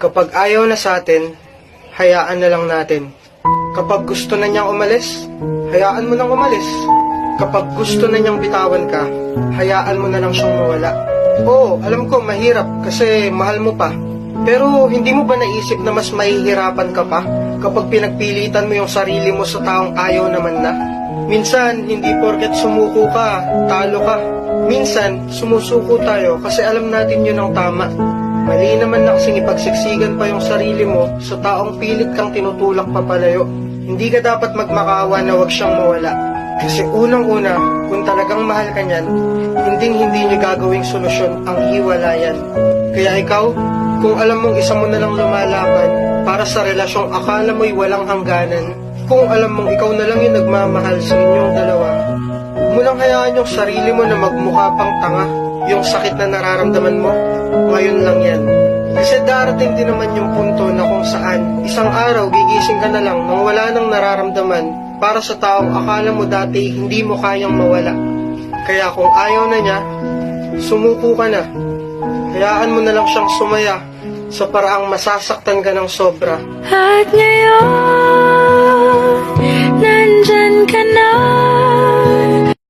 Kapag ayaw na sa atin, hayaan na lang natin. Kapag gusto na niyang umalis, hayaan mo nang umalis. Kapag gusto na niyang bitawan ka, hayaan mo na lang siyang mawala. Oo, alam ko mahirap kasi mahal mo pa. Pero hindi mo ba naisip na mas mahihirapan ka pa kapag pinagpilitan mo yung sarili mo sa taong ayaw naman na? Minsan, hindi porket sumuko ka, talo ka. Minsan, sumusuko tayo kasi alam natin yun ang tama. Mali naman na kasing ipagsiksikan pa yung sarili mo sa taong pilit kang tinutulak papalayo. Hindi ka dapat magmakaawa na wag siyang mawala. Kasi unang-una, kung talagang mahal ka niyan, hindi niyo gagawing solusyon ang hiwalayan. Kaya ikaw, kung alam mong isa mo na lang lumalaban para sa relasyong akala mo'y walang hangganan, kung alam mong ikaw na lang yung nagmamahal sa inyong dalawa, huwag mo lang hayaan yung sarili mo na magmukha pang tanga. Yung sakit na nararamdaman mo, ngayon lang yan. Kasi darating din naman yung punto na kung saan isang araw gigising ka na lang nang wala nang nararamdaman para sa taong akala mo dati hindi mo kayang mawala. Kaya kung ayaw na niya, sumuko ka na. Hayaan mo na lang siyang sumaya sa paraang masasaktan ka ng sobra. At ngayon, nandyan ka na.